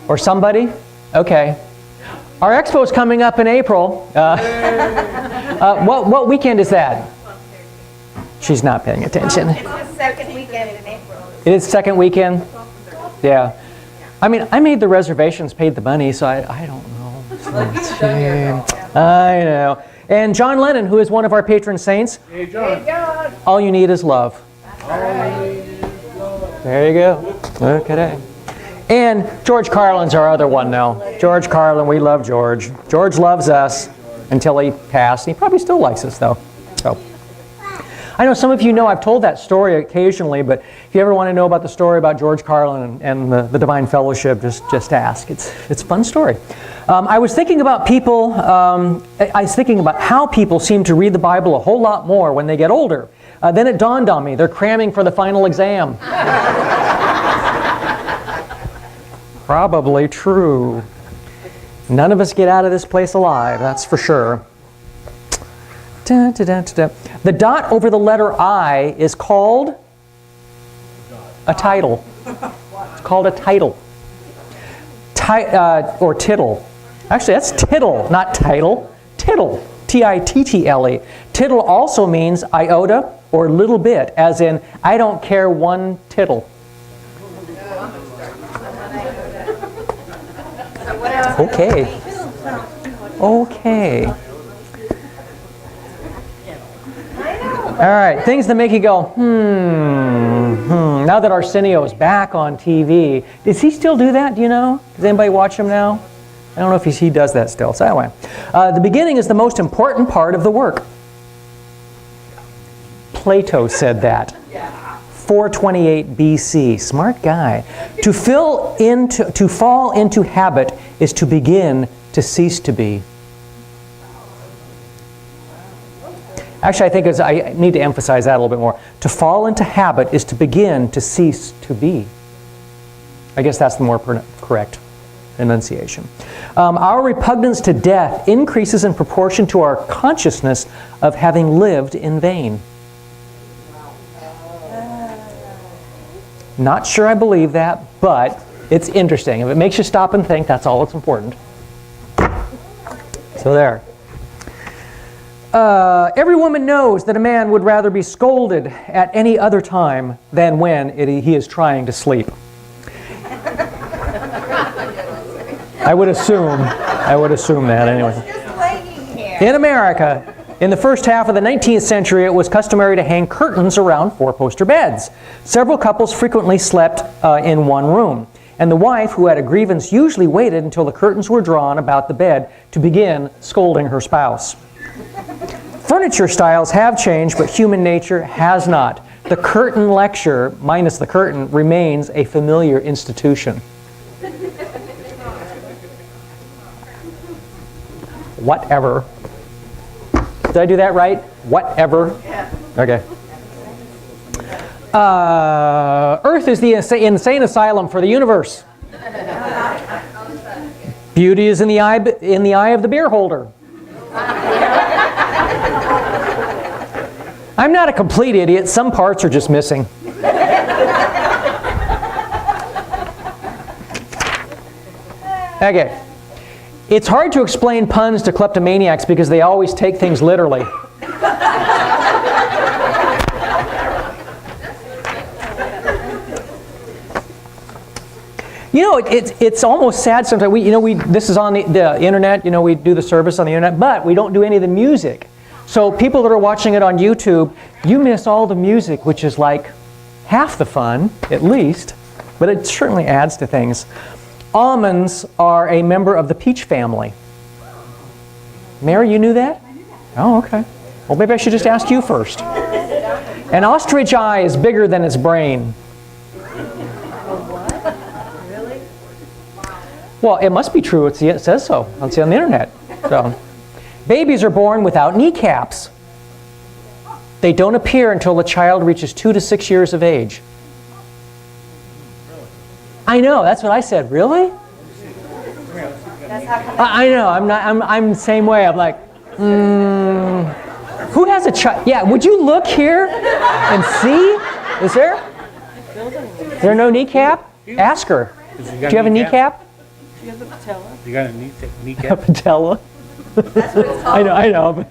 Or somebody? Okay. Our expo is coming up in April. What weekend is that? She's not paying attention. It's the second weekend in April. It is second weekend? Yeah. I mean, I made the reservations, paid the money, so I don't know. I know. And John Lennon, who is one of our patron saints. Hey, John. All you need is love. There you go. Okay. And George Carlin's our other one now. George Carlin, we love George. George loves us until he passed. He probably still likes us, though. So, I know some of you know I've told that story occasionally, but if you ever want to know about the story about George Carlin and the Divine Fellowship, just ask. It's a fun story. I was thinking about people. I was thinking about how people seem to read the Bible a whole lot more when they get older. Then it dawned on me they're cramming for the final exam. Probably true. None of us get out of this place alive, that's for sure. Dun, dun, dun, dun, dun. The dot over the letter I is called a title. It's called a title. Or tittle. Actually, that's tittle, not title. Tittle. T-I-T-T-L-E. Tittle also means iota or little bit, as in, I don't care one tittle. Okay. Okay. All right, things that make you go, Now that Arsenio is back on TV, does he still do that? Do you know? Does anybody watch him now? I don't know if he does that still. So anyway, the beginning is the most important part of the work. Plato said that. 428 BC. Smart guy. To fall into habit is to begin to cease to be. Actually, I think I need to emphasize that a little bit more. To fall into habit is to begin to cease to be. I guess that's the more correct enunciation. Our repugnance to death increases in proportion to our consciousness of having lived in vain. Not sure I believe that, but it's interesting. If it makes you stop and think, that's all that's important. So there. Every woman knows that a man would rather be scolded at any other time than when he is trying to sleep. I would assume that anyway. In America, in the first half of the 19th century, it was customary to hang curtains around four-poster beds. Several couples frequently slept in one room, and the wife, who had a grievance, usually waited until the curtains were drawn about the bed to begin scolding her spouse. Furniture styles have changed, but human nature has not. The curtain lecture, minus the curtain, remains a familiar institution. Whatever. Did I do that right? Whatever. Okay. Earth is the insane asylum for the universe. Beauty is in the eye of the beer holder. I'm not a complete idiot. Some parts are just missing. Okay. It's hard to explain puns to kleptomaniacs because they always take things literally. You know, it's almost sad sometimes. This is on the internet. You know, we do the service on the internet, but we don't do any of the music. So people that are watching it on YouTube, you miss all the music, which is like half the fun, at least. But it certainly adds to things. Almonds are a member of the peach family. Mary, you knew that? I knew that. Oh, okay. Well, maybe I should just ask you first. An ostrich eye is bigger than its brain. Really? Well, it must be true. It says so. It's on the internet. So, babies are born without kneecaps. They don't appear until the child reaches 2 to 6 years of age. I know, that's what I said. Really? I know, I'm the same way. I'm like, who has a child? Yeah, would you look here and see? Is there no kneecap? Ask her. Do you have a kneecap? You have a patella? You got a kneecap? Patella. That's what it's called. I know.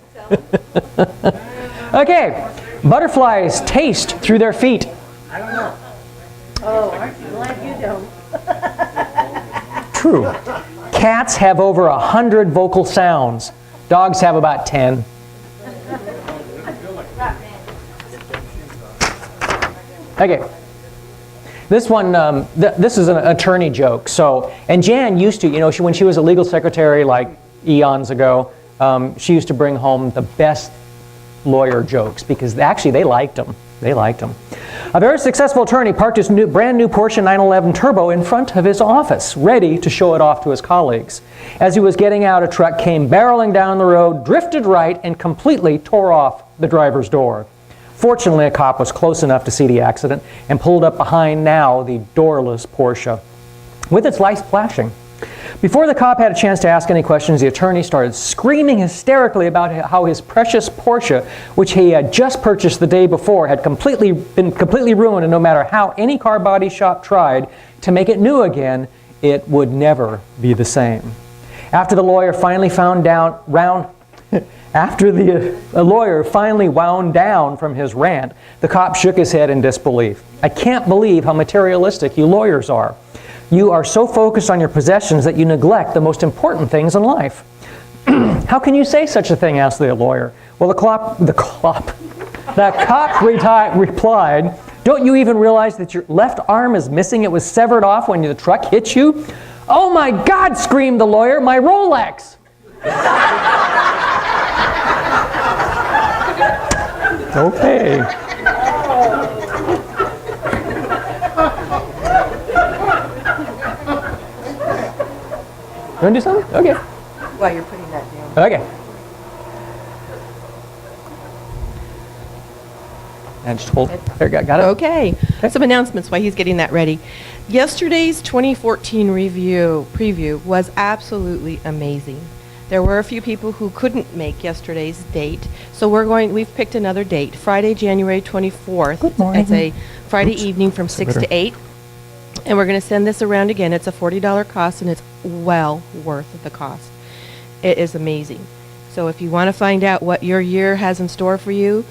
Okay, butterflies taste through their feet. Oh, aren't you glad you don't? True. Cats have over 100 vocal sounds. Dogs have about 10. Okay. This one, this is an attorney joke. So, and Jan used to, when she was a legal secretary like eons ago, she used to bring home the best lawyer jokes because actually they liked them. They liked them. A very successful attorney parked his brand new Porsche 911 Turbo in front of his office, ready to show it off to his colleagues. As he was getting out, a truck came barreling down the road, drifted right, and completely tore off the driver's door. Fortunately, a cop was close enough to see the accident and pulled up behind now the doorless Porsche, with its lights flashing. Before the cop had a chance to ask any questions, the attorney started screaming hysterically about how his precious Porsche, which he had just purchased the day before, had been completely ruined, and no matter how any car body shop tried to make it new again, it would never be the same. After the lawyer finally wound down from his rant, the cop shook his head in disbelief. I can't believe how materialistic you lawyers are. You are so focused on your possessions that you neglect the most important things in life. How can you say such a thing? Asked the lawyer. Well, the cop replied, don't you even realize that your left arm is missing? It was severed off when the truck hit you. Oh my God, screamed the lawyer, my Rolex. Okay. You want to do something? Okay. While you're putting that down. Okay. And just hold. There, got it? Okay. Some announcements while he's getting that ready. Yesterday's 2014 preview was absolutely amazing. There were a few people who couldn't make yesterday's date, so we've picked another date, Friday, January 24th. Good morning. It's a Friday evening from 6 to 8. And we're going to send this around again. It's a $40 cost, and it's well worth the cost. It is amazing. So if you want to find out what your year has in store for you,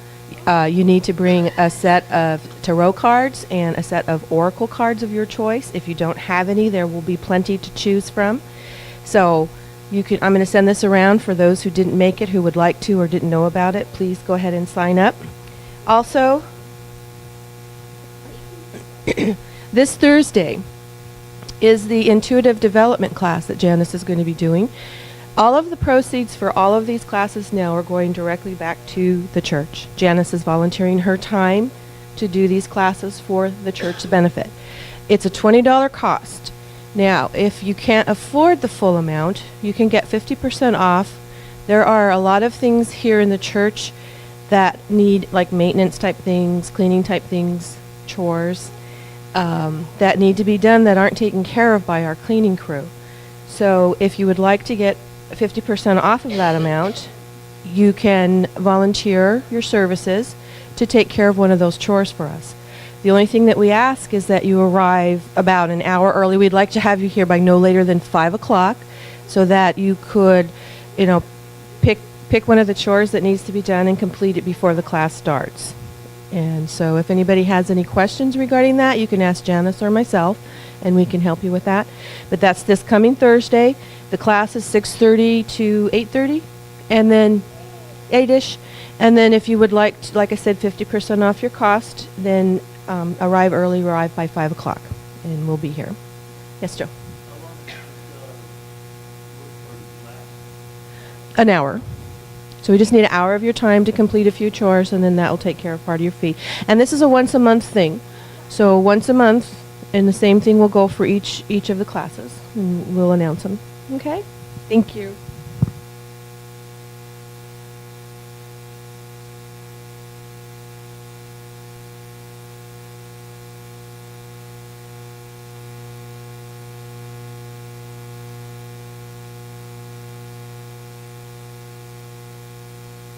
you need to bring a set of tarot cards and a set of oracle cards of your choice. If you don't have any, there will be plenty to choose from. So I'm going to send this around for those who didn't make it, who would like to or didn't know about it. Please go ahead and sign up. Also, this Thursday is the intuitive development class that Janice is going to be doing. All of the proceeds for all of these classes now are going directly back to the church. Janice is volunteering her time to do these classes for the church's benefit. It's a $20 cost. Now, if you can't afford the full amount, you can get 50% off. There are a lot of things here in the church that need, like maintenance type things, cleaning type things, chores, that need to be done that aren't taken care of by our cleaning crew. So if you would like to get 50% off of that amount, you can volunteer your services to take care of one of those chores for us. The only thing that we ask is that you arrive about an hour early. We'd like to have you here by no later than 5 o'clock so that you could, pick one of the chores that needs to be done and complete it before the class starts. And so if anybody has any questions regarding that, you can ask Janice or myself, and we can help you with that. But that's this coming Thursday. The class is 6:30 to 8:30, and then 8-ish. And then if you would like I said, 50% off your cost, then arrive early, arrive by 5 o'clock, and we'll be here. Yes, Joe? An hour. So we just need an hour of your time to complete a few chores, and then that will take care of part of your fee. And this is a once-a-month thing. So once a month, and the same thing will go for each of the classes. And we'll announce them. Okay? Thank you.